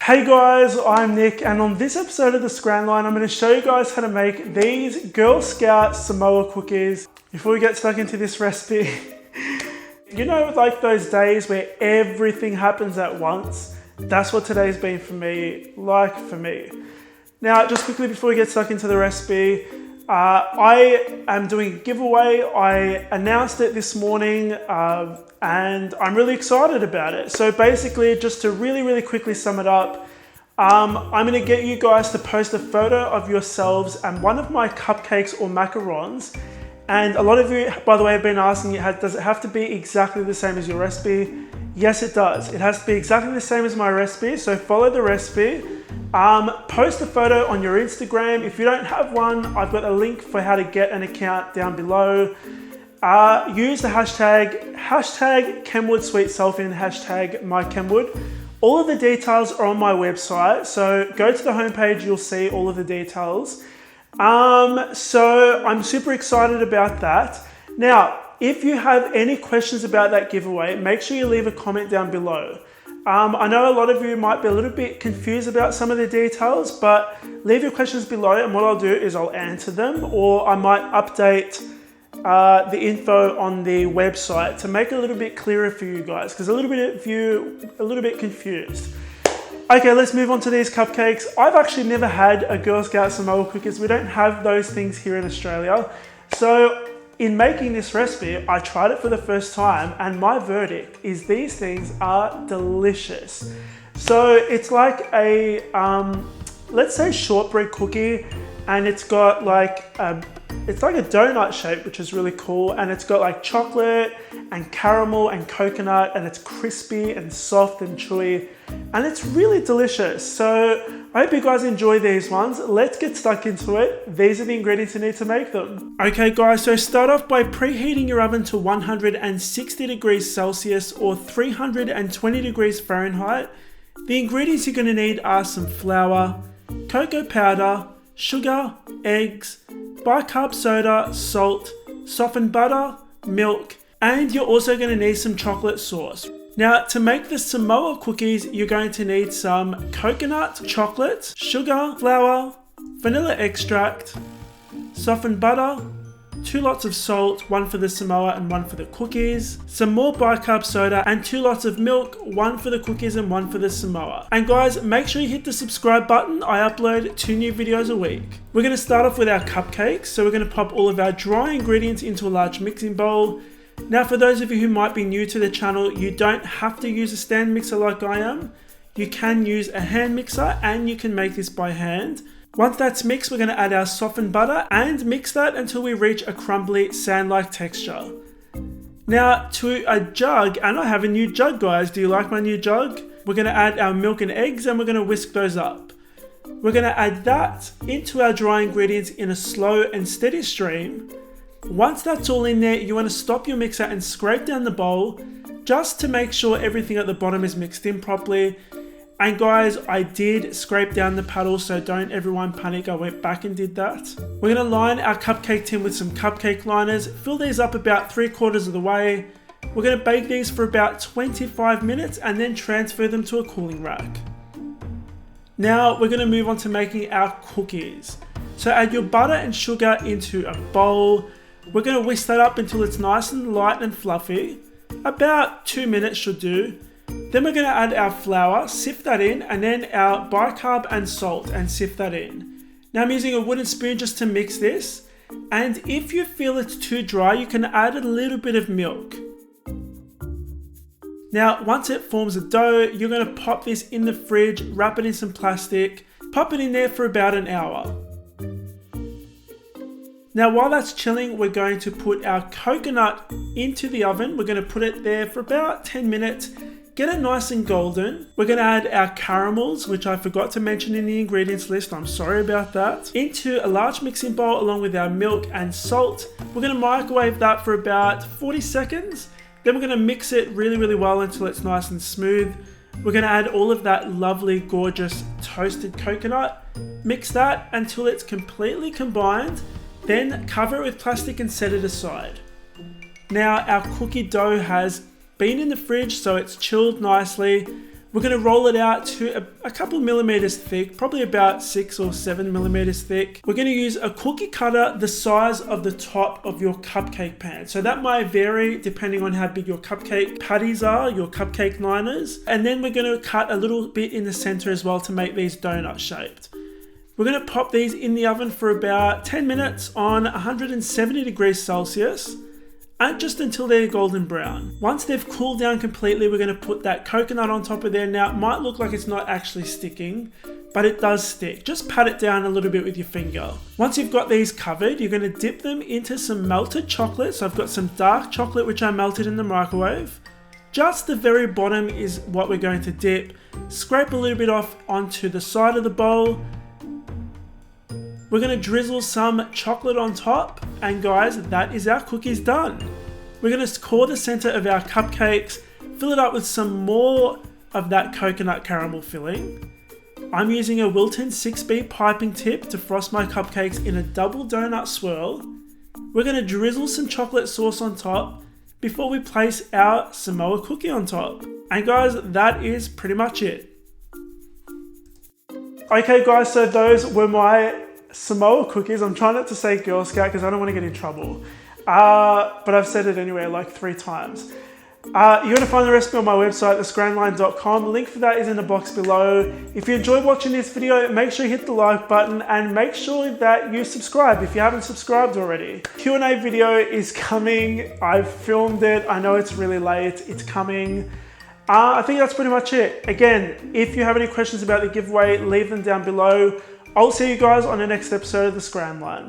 Hey guys, I'm Nick, and on this episode of the Scranline, I'm going to show you guys how to make these Girl Scout Samoa cookies. Before we get stuck into this recipe, you know, like those days where everything happens at once? That's what today's been for me, Now, just quickly before we get stuck into the recipe, I am doing a giveaway. I announced it this morning and I'm really excited about it. So basically, just to really quickly sum it up, I'm going to get you guys to post a photo of yourselves and one of my cupcakes or macarons. And a lot of you, by the way, have been asking, does it have to be exactly the same as your recipe? Yes, it does. It has to be exactly the same as my recipe. So follow the recipe. Post a photo on your Instagram. If you don't have one, I've got a link for how to get an account down below. Use the hashtag Kenwood Sweet Selfie and hashtag MyKenwood. All of the details are on my website. So go to the homepage, you'll see all of the details. So I'm super excited about that. Now, if you have any questions about that giveaway, make sure you leave a comment down below. I know a lot of you might be a little bit confused about some of the details, but leave your questions below and what I'll do is I'll answer them, or I might update the info on the website to make it a little bit clearer for you guys, because a little bit of you a little bit confused. Okay, let's move on to these cupcakes. I've actually never had a Girl Scout Samoa cookies. We don't have those things here in Australia. So in making this recipe, I tried it for the first time and my verdict is these things are delicious. So it's like a, let's say shortbread cookie, and it's got like it's like a donut shape, which is really cool. And it's got like chocolate and caramel and coconut, and it's crispy and soft and chewy, and it's really delicious. So I hope you guys enjoy these ones. Let's get stuck into it. These are the ingredients you need to make them. Okay guys, so start off by preheating your oven to 160 degrees Celsius or 320 degrees Fahrenheit. The ingredients you're going to need are some flour, cocoa powder, sugar, eggs, bicarb soda, salt, softened butter, milk, and you're also going to need some chocolate sauce. Now, to make the Samoa cookies, you're going to need some coconut, chocolate, sugar, flour, vanilla extract, softened butter, 2 lots of salt, 1 for the Samoa and 1 for the cookies, some more bicarb soda, and 2 lots of milk, 1 for the cookies and 1 for the Samoa. And guys, make sure you hit the subscribe button. I upload 2 new videos a week. We're going to start off with our cupcakes. So we're going to pop all of our dry ingredients into a large mixing bowl. Now, for those of you who might be new to the channel, you don't have to use a stand mixer like I am. You can use a hand mixer and you can make this by hand. Once that's mixed, we're going to add our softened butter and mix that until we reach a crumbly sand-like texture. Now to a jug, and I have a new jug guys, do you like my new jug? We're going to add our milk and eggs and we're going to whisk those up. We're going to add that into our dry ingredients in a slow and steady stream. Once that's all in there, you want to stop your mixer and scrape down the bowl just to make sure everything at the bottom is mixed in properly. And guys, I did scrape down the paddle, so don't everyone panic. I went back and did that. We're going to line our cupcake tin with some cupcake liners, fill these up about 3/4 of the way. We're going to bake these for about 25 minutes and then transfer them to a cooling rack. Now we're going to move on to making our cookies. So add your butter and sugar into a bowl. We're going to whisk that up until it's nice and light and fluffy. About 2 minutes should do. Then we're going to add our flour, sift that in, and then our bicarb and salt and sift that in. Now I'm using a wooden spoon just to mix this. And if you feel it's too dry, you can add a little bit of milk. Now, once it forms a dough, you're going to pop this in the fridge, wrap it in some plastic, pop it in there for about an hour. Now, while that's chilling, we're going to put our coconut into the oven. We're going to put it there for about 10 minutes. Get it nice and golden. We're going to add our caramels, which I forgot to mention in the ingredients list. I'm sorry about that. Into a large mixing bowl along with our milk and salt. We're going to microwave that for about 40 seconds. Then we're going to mix it really well until it's nice and smooth. We're going to add all of that lovely, gorgeous toasted coconut. Mix that until it's completely combined. Then cover it with plastic and set it aside. Now our cookie dough has been in the fridge, so it's chilled nicely. We're We're going to roll it out to a couple millimeters thick, probably about 6 or 7 millimeters thick. We're going to use a cookie cutter the size of the top of your cupcake pan. So that might vary depending on how big your cupcake patties are, your cupcake liners. And then we're going to cut a little bit in the center as well to make these donut shaped. We're going to pop these in the oven for about 10 minutes on 170 degrees Celsius. And just until they're golden brown. Once they've cooled down completely, we're going to put that coconut on top of there. Now, it might look like it's not actually sticking, but it does stick. Just pat it down a little bit with your finger. Once you've got these covered, you're going to dip them into some melted chocolate. So I've got some dark chocolate, which I melted in the microwave. Just the very bottom is what we're going to dip. Scrape a little bit off onto the side of the bowl. We're going to drizzle some chocolate on top, and guys, that is our cookies done. We're going to core the center of our cupcakes, fill it up with some more of that coconut caramel filling. I'm using a Wilton 6B piping tip to frost my cupcakes in a double donut swirl. We're going to drizzle some chocolate sauce on top before we place our Samoa cookie on top. And guys, that is pretty much it. Okay guys, so those were my Samoa cookies. I'm trying not to say Girl Scout because I don't want to get in trouble. But I've said it anyway like 3 times. You're going to find the recipe on my website, thescranline.com. Link for that is in the box below. If you enjoyed watching this video, make sure you hit the like button and make sure that you subscribe if you haven't subscribed already. Q&A video is coming. I've filmed it. I know it's really late. It's coming. I think that's pretty much it. Again, if you have any questions about the giveaway, leave them down below. I'll see you guys on the next episode of The Scran Line.